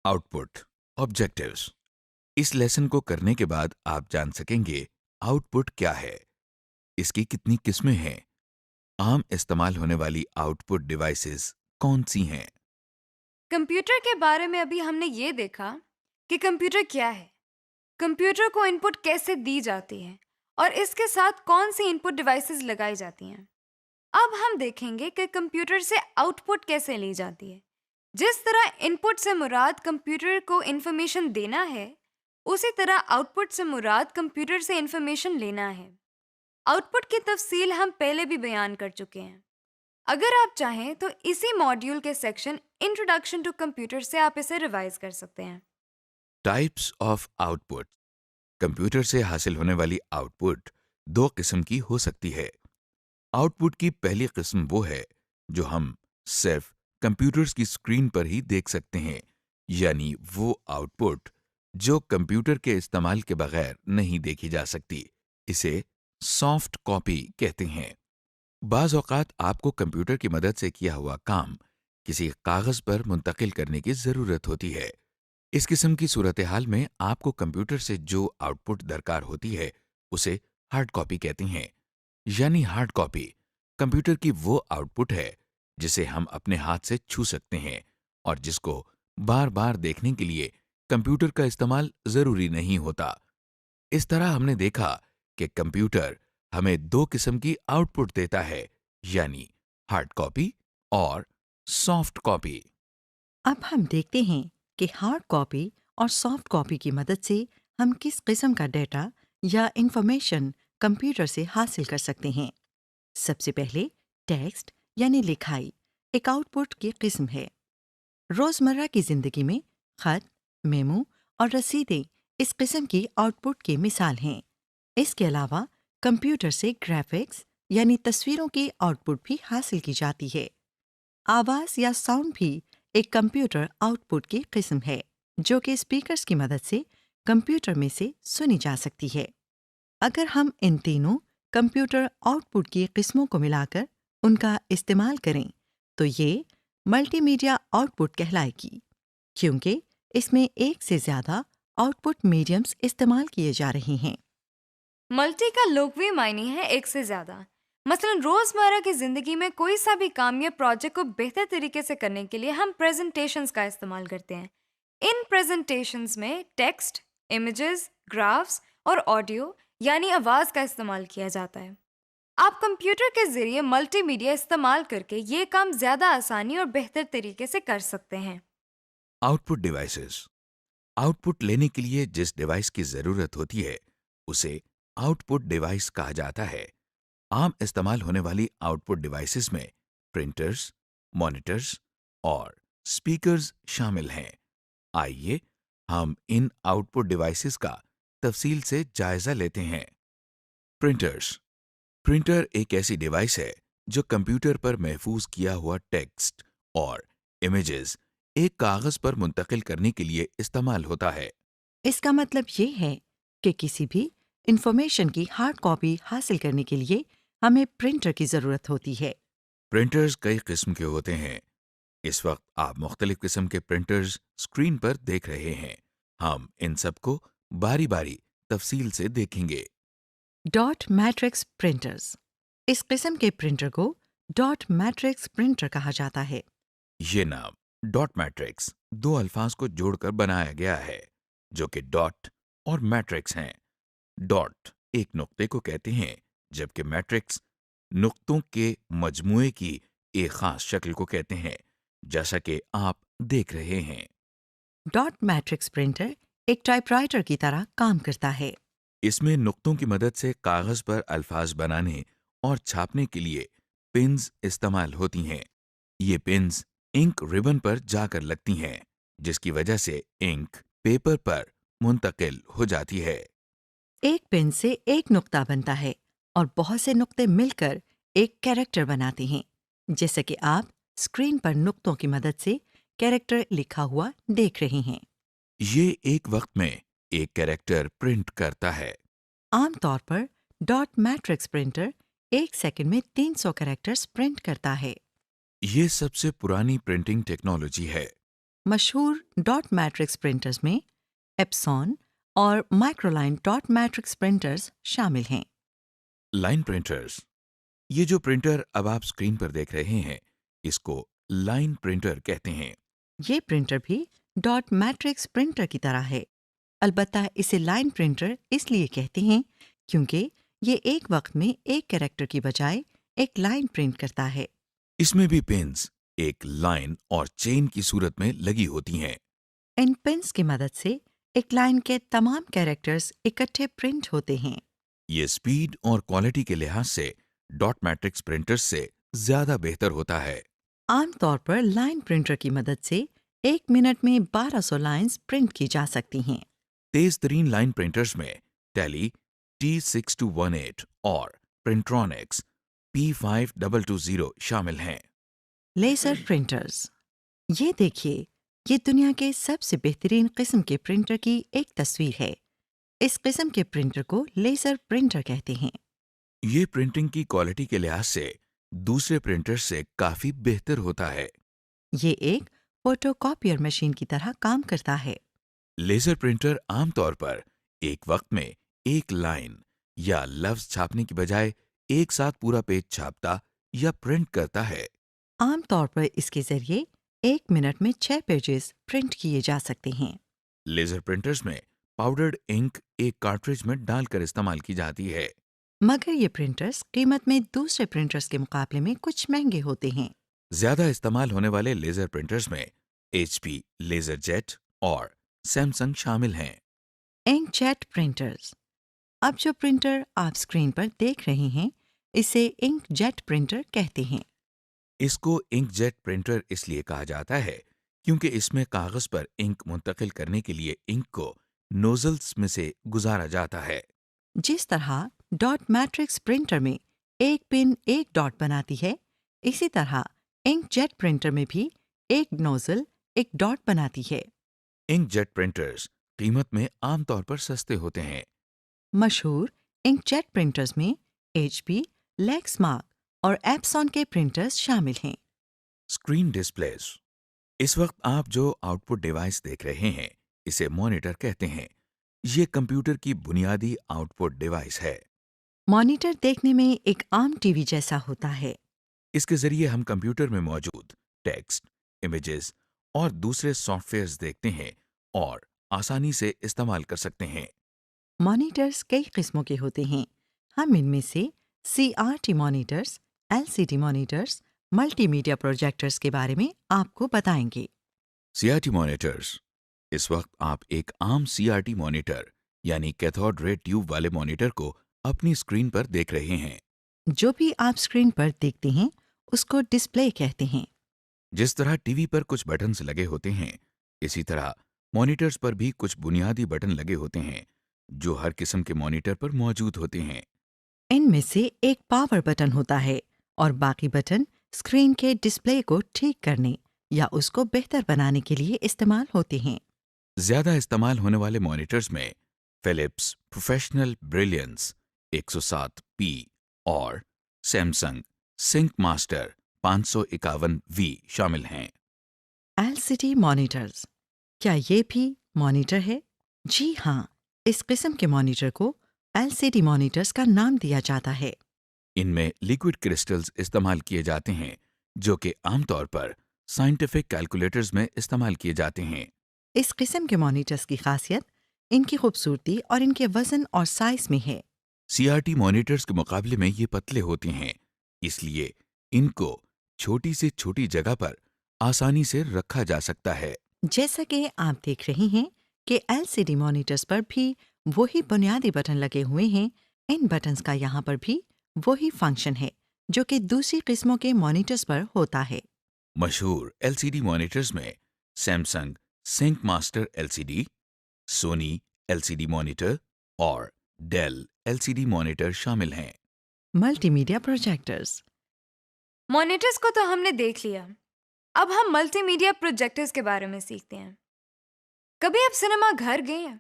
Out put objectives. اس lesson کو کرنے کے بعد آپ جان سکیں گے آؤٹ پٹ کیا ہے، اس کی کتنی قسمیں ہیں، عام استعمال ہونے والی آؤٹ پٹ ڈیوائسز کون سی ہیں. کمپیوٹر کے بارے میں ابھی ہم نے یہ دیکھا کہ کمپیوٹر کیا ہے، کمپیوٹر کو ان پٹ کیسے دی جاتی ہے اور اس کے ساتھ کون سی ان پٹ ڈیوائسز لگائی جاتی ہیں. اب ہم دیکھیں گے کہ کمپیوٹر سے آؤٹ پٹ کیسے لی جاتی ہے. جس طرح ان پٹ سے مراد کمپیوٹر کو انفارمیشن دینا ہے، اسی طرح آؤٹ پٹ سے مراد کمپیوٹر سے انفارمیشن لینا ہے. آؤٹ پٹ کی تفصیل ہم پہلے بھی بیان کر چکے ہیں. اگر آپ چاہیں تو اسی ماڈیول کے سیکشن انٹروڈکشن ٹو کمپیوٹر سے آپ اسے ریوائز کر سکتے ہیں. Types of out put. Computer سے حاصل ہونے والی آؤٹ پٹ دو قسم کی ہو سکتی ہے. آؤٹ پٹ کی پہلی قسم وہ ہے جو ہم صرف کمپیوٹرز کی اسکرین پر ہی دیکھ سکتے ہیں، یعنی وہ آؤٹ پٹ جو کمپیوٹر کے استعمال کے بغیر نہیں دیکھی جا سکتی. اسے سافٹ کاپی کہتے ہیں. بعض اوقات آپ کو کمپیوٹر کی مدد سے کیا ہوا کام کسی کاغذ پر منتقل کرنے کی ضرورت ہوتی ہے. اس قسم کی صورتحال میں آپ کو کمپیوٹر سے جو آؤٹ پٹ درکار ہوتی ہے اسے ہارڈ کاپی کہتے ہیں. یعنی ہارڈ کاپی کمپیوٹر کی وہ آؤٹ پٹ ہے جسے ہم اپنے ہاتھ سے چھو سکتے ہیں اور جس کو بار بار دیکھنے کے لیے کمپیوٹر کا استعمال ضروری نہیں ہوتا. اس طرح ہم نے دیکھا کہ کمپیوٹر ہمیں دو قسم کی آؤٹ پٹ دیتا ہے، یعنی ہارڈ کاپی اور سافٹ کاپی. اب ہم دیکھتے ہیں کہ ہارڈ کاپی اور سافٹ کاپی کی مدد سے ہم کس قسم کا ڈیٹا یا انفارمیشن کمپیوٹر سے حاصل کر سکتے ہیں۔ سب سے پہلے ٹیکسٹ یعنی لکھائی ایک آؤٹ پٹ کی قسم ہے۔ روزمرہ کی زندگی میں خط، میمو اور رسیدیں اس قسم کی آؤٹ پٹ کی مثال ہیں۔ اس کے علاوہ کمپیوٹر سے گرافکس یعنی تصویروں کی آؤٹ پٹ بھی حاصل کی جاتی ہے۔ آواز یا ساؤنڈ بھی ایک کمپیوٹر آؤٹ پٹ کی قسم ہے جو کہ اسپیکرز کی مدد سے کمپیوٹر میں سے سنی جا سکتی ہے۔ اگر ہم ان تینوں کمپیوٹر آؤٹ پٹ کی قسموں کو ملا کر ان کا استعمال کریں تو یہ ملٹی میڈیا آؤٹ پٹ کہلائے گی، کیونکہ اس میں ایک سے زیادہ آؤٹ پٹ میڈیمز استعمال کیے جا رہے ہیں۔ ملٹی کا لغوی معنی ہے ایک سے زیادہ. مثلا روزمرہ کی زندگی میں کوئی سا بھی کام یا پروجیکٹ کو بہتر طریقے سے کرنے کے لیے ہم پریزنٹیشنز کا استعمال کرتے ہیں. ان پریزنٹیشنز میں ٹیکسٹ، امیجز، گرافس اور آڈیو یعنی آواز کا استعمال کیا جاتا ہے. آپ کمپیوٹر کے ذریعے ملٹی میڈیا استعمال کر کے یہ کام زیادہ آسانی اور بہتر طریقے سے کر سکتے ہیں. Out put devices. Out put لینے کے لیے جس ڈیوائس کی ضرورت ہوتی ہے اسے آؤٹ پٹ ڈیوائس کہا جاتا ہے. عام استعمال ہونے والی آؤٹ پٹ ڈیوائسز میں پرنٹرز، مانیٹرز اور اسپیکرز شامل ہیں. آئیے ہم ان آؤٹ پٹ ڈیوائسز کا تفصیل سے جائزہ لیتے ہیں. پرنٹرز. پرنٹر ایک ایسی ڈیوائس ہے جو کمپیوٹر پر محفوظ کیا ہوا ٹیکسٹ اور امیجز ایک کاغذ پر منتقل کرنے کے لیے استعمال ہوتا ہے. اس کا مطلب یہ ہے کہ کسی بھی انفارمیشن کی ہارڈ کاپی حاصل کرنے کے لیے ہمیں پرنٹر کی ضرورت ہوتی ہے۔ پرنٹرز کئی قسم کے ہوتے ہیں. اس وقت آپ مختلف قسم کے پرنٹرز اسکرین پر دیکھ رہے ہیں. ہم ان سب کو باری باری تفصیل سے دیکھیں گے. ڈاٹ میٹرکس پرنٹرز، اس قسم کے پرنٹر کو ڈاٹ میٹرکس پرنٹر کہا جاتا ہے۔ یہ نام ڈاٹ میٹرکس دو الفاظ کو جوڑ کر بنایا گیا ہے جو کہ ڈاٹ اور میٹرکس ہیں. ڈاٹ ایک نقطے کو کہتے ہیں جبکہ میٹرکس نقطوں کے مجموعے کی ایک خاص شکل کو کہتے ہیں، جیسا کہ آپ دیکھ رہے ہیں. ڈاٹ میٹرکس پرنٹر ایک ٹائپ رائٹر کی طرح کام کرتا ہے۔ اس میں نقطوں کی مدد سے کاغذ پر الفاظ بنانے اور چھاپنے کے لیے پنز استعمال ہوتی ہیں. یہ پنز انک ربن پر جا کر لگتی ہیں جس کی وجہ سے انک پیپر پر منتقل ہو جاتی ہے. ایک پن سے ایک نقطہ بنتا ہے اور بہت سے نقطے مل کر ایک کیریکٹر بناتے ہیں، جیسے کہ آپ اسکرین پر نقطوں کی مدد سے کیریکٹر لکھا ہوا دیکھ رہے ہیں۔ یہ ایک وقت میں ایک کیریکٹر پرنٹ کرتا ہے. عام طور پر ڈاٹ میٹرکس پرنٹر ایک سیکنڈ میں 300 کیریکٹرز پرنٹ کرتا ہے۔ یہ سب سے پرانی پرنٹنگ ٹیکنالوجی ہے. مشہور ڈاٹ میٹرکس پرنٹرز میں ایپسون اور مائکرولائن ڈاٹ میٹرکس پرنٹرز شامل ہیں۔ لائن پرنٹرز، یہ جو پرنٹر اب آپ اسکرین پر دیکھ رہے ہیں اس کو لائن پرنٹر کہتے ہیں۔ یہ پرنٹر بھی ڈاٹ میٹرکس پرنٹر کی طرح ہے، البتہ اسے لائن پرنٹر اس لیے کہتے ہیں کیونکہ یہ ایک وقت میں ایک کیریکٹر کی بجائے ایک لائن پرنٹ کرتا ہے۔ اس میں بھی پنز ایک لائن اور چین کی صورت میں لگی ہوتی ہیں۔ ان پنس کی مدد سے ایک لائن کے تمام کیریکٹرز اکٹھے پرنٹ ہوتے ہیں۔ یہ اسپیڈ اور کوالٹی کے لحاظ سے ڈاٹ میٹرکس پرنٹرز سے زیادہ بہتر ہوتا ہے۔ عام طور پر لائن پرنٹر کی مدد سے ایک منٹ میں 1200 لائنز پرنٹ کی جا سکتی ہیں۔ تیز ترین لائن پرنٹرز میں ٹیلی T6218 اور پرنٹرونکس P5220 شامل ہیں۔ لیزر پرنٹرز، یہ دیکھیے، یہ دنیا کے سب سے بہترین قسم کے پرنٹر کی ایک تصویر ہے۔ اس قسم کے پرنٹر کو لیزر پرنٹر کہتے ہیں۔ یہ پرنٹنگ کی کوالٹی کے لحاظ سے دوسرے پرنٹر سے کافی بہتر ہوتا ہے۔ یہ ایک فوٹو کاپیئر مشین کی طرح کام کرتا ہے۔ لیزر پرنٹر عام طور پر ایک وقت میں ایک لائن یا لفظ چھاپنے کی بجائے ایک ساتھ پورا پیج چھاپتا یا پرنٹ کرتا ہے۔ عام طور پر اس کے ذریعے ایک منٹ میں 6 پیجز پرنٹ کیے جا سکتے ہیں۔ لیزر پرنٹرز میں پاؤڈرڈ انک ایک کارٹریج میں ڈال کر استعمال کی جاتی ہے۔ مگر یہ پرنٹرز قیمت میں دوسرے پرنٹرز کے مقابلے میں کچھ مہنگے ہوتے ہیں۔ زیادہ استعمال ہونے والے لیزر پرنٹرز میں HP لیزر جیٹ اور سیمسنگ شامل ہیں۔ انک جیٹ پرنٹرز، اب جو پرنٹر آپ اسکرین پر دیکھ رہے ہیں اسے انک جیٹ پرنٹر کہتے ہیں۔ اس کو انک جیٹ پرنٹر اس لیے کہا جاتا ہے کیونکہ اس میں کاغذ پر انک منتقل کرنے کے لیے انک کو نوزلز میں سے گزارا جاتا ہے۔ جس طرح ڈاٹ میٹرکس پرنٹر میں ایک پن ایک ڈاٹ بناتی ہے، اسی طرح انک جیٹ پرنٹر میں بھی ایک نوزل ایک ڈاٹ بناتی ہے۔ انک جیٹ پرنٹرز قیمت میں عام طور پر سستے ہوتے ہیں۔ مشہور انک جیٹ پرنٹرز میں HP، لیکسمارک اور ایپسون کے پرنٹرز شامل ہیں۔ اسکرین ڈسپلیز، اس وقت آپ جو آؤٹ پٹ ڈیوائس دیکھ رہے ہیں اسے مانیٹر کہتے ہیں۔ یہ کمپیوٹر کی بنیادی آؤٹ پٹ ڈیوائس ہے۔ مانیٹر دیکھنے میں ایک عام ٹی وی جیسا ہوتا ہے۔ اس کے ذریعے ہم کمپیوٹر میں موجود ٹیکسٹ، امیجز اور دوسرے سافٹ ویئرز دیکھتے ہیں اور آسانی سے استعمال کر سکتے ہیں۔ مانیٹرز کئی قسموں کے ہوتے ہیں۔ ہم ان میں سے CRT monitors, LCD monitors, multi media projectors کے بارے میں آپ کو بتائیں گے۔ CRT مانیٹرز، اس وقت آپ ایک عام CRT مانیٹر یعنی کیتھوڈ رے ٹیوب والے مانیٹر کو اپنی اسکرین پر دیکھ رہے ہیں۔ جو بھی آپ اسکرین پر دیکھتے ہیں اس کو ڈسپلے کہتے ہیں۔ جس طرح ٹی وی پر کچھ بٹنز لگے ہوتے ہیں اسی طرح مانیٹرز پر بھی کچھ بنیادی بٹن لگے ہوتے ہیں جو ہر قسم کے مانیٹر پر موجود ہوتے ہیں۔ ان میں سے ایک پاور بٹن ہوتا ہے اور باقی بٹن اسکرین کے ڈسپلے کو ٹھیک کرنے یا اس کو بہتر بنانے کے لیے استعمال ہوتے ہیں۔ زیادہ استعمال ہونے والے مانیٹرز میں فلپس پروفیشنل بریلینس 107P اور سیمسنگ سنک ماسٹر 551V شامل ہیں۔ LCD مانیٹرز، کیا یہ بھی مانیٹر ہے؟ جی ہاں، اس قسم کے مانیٹر کو LCD مانیٹرز کا نام دیا جاتا ہے۔ ان میں لیکوڈ کرسٹلز استعمال کیے جاتے ہیں جو کہ عام طور پر سائنٹیفک کیلکولیٹرز میں استعمال کیے جاتے ہیں۔ اس قسم کے مانیٹرز کی خاصیت ان کی خوبصورتی اور ان کے وزن اور سائز میں ہے۔ CRT مانیٹرز کے مقابلے میں یہ پتلے ہوتے ہیں، اس لیے ان کو چھوٹی سے چھوٹی جگہ پر آسانی سے رکھا جا سکتا ہے۔ جیسا کہ آپ دیکھ رہے ہیں کہ LCD مانیٹرز پر بھی وہی بنیادی بٹن لگے ہوئے ہیں، ان بٹنز کا یہاں پر بھی وہی فنکشن ہے جو کہ دوسری قسموں کے مانیٹرز پر ہوتا ہے۔ مشہور LCD مانیٹرز میں سیمسنگ سنک ماسٹر LCD، سونی LCD مانیٹر اور ڈیل LCD مانیٹر شامل ہیں۔ ملٹی میڈیا پروجیکٹرز، مانیٹرز کو تو ہم نے دیکھ لیا، اب ہم ملٹی میڈیا پروجیکٹرز کے بارے میں سیکھتے ہیں۔ کبھی آپ سنیما گھر گئے ہیں؟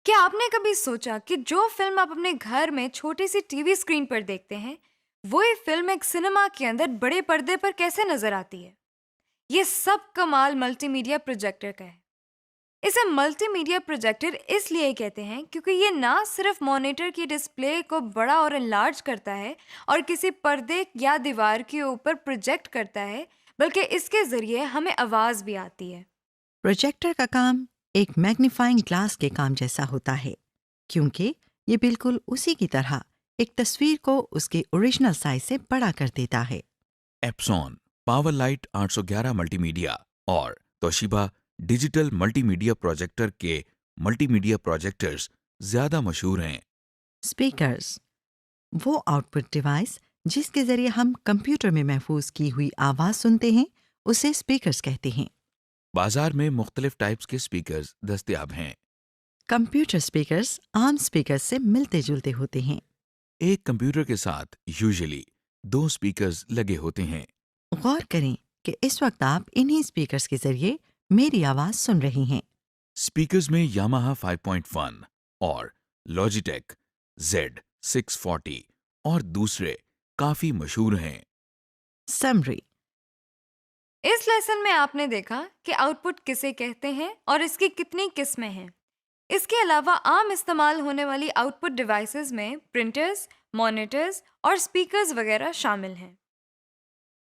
کیا آپ نے کبھی سوچا کہ جو فلم آپ اپنے گھر میں چھوٹی سی ٹی وی اسکرین پر دیکھتے ہیں وہی فلم ایک سنیما کے اندر بڑے پردے پر کیسے نظر آتی ہے؟ یہ سب کمال ملٹی میڈیا پروجیکٹر کا ہے. اسے ملٹی میڈیا پروجیکٹر اس لیے کہتے ہیں کیونکہ یہ نہ صرف مانیٹر کی ڈسپلے کو بڑا اور انلارج کرتا ہے اور کسی پردے یا دیوار کے اوپر پروجیکٹ کرتا ہے، بلکہ اس کے ذریعے ہمیں آواز بھی آتی ہے. پروجیکٹر کا کام ایک میگنیفائنگ گلاس کے کام جیسا ہوتا ہے، کیونکہ یہ بالکل اسی کی طرح ایک تصویر کو اس کے اوریجنل سائز سے بڑا کر دیتا ہے. ایپسون، پاور لائٹ 811 ملٹی میڈیا اور توشیبا ڈیجیٹل ملٹی میڈیا پروجیکٹر کے ملٹی میڈیا پروجیکٹرز زیادہ مشہور ہیں. اسپیکرز، وہ آؤٹ پٹ ڈیوائس جس کے ذریعے ہم کمپیوٹر میں محفوظ کی ہوئی آواز سنتے ہیں اسے اسپیکرز کہتے ہیں. بازار میں مختلف ٹائپس کے اسپیکرز دستیاب ہیں. کمپیوٹر اسپیکرز عام اسپیکرز سے ملتے جلتے ہوتے ہیں. ایک کمپیوٹر کے ساتھ یوزلی 2 اسپیکرز لگے ہوتے ہیں. غور کریں کہ اس وقت آپ انہی اسپیکرز کے ذریعے میری آواز سن رہی ہیں. اسپیکرز میں یاماہا 5.1 اور لاجیٹیک Z640 اور دوسرے کافی مشہور ہیں. سمری، اس لیسن میں آپ نے دیکھا کہ آؤٹ پٹ کسے کہتے ہیں اور اس کی کتنی قسمیں ہیں. اس کے علاوہ عام استعمال ہونے والی آؤٹ پٹ ڈیوائسز میں پرنٹرز، مانیٹرز اور اسپیکرز وغیرہ شامل ہیں.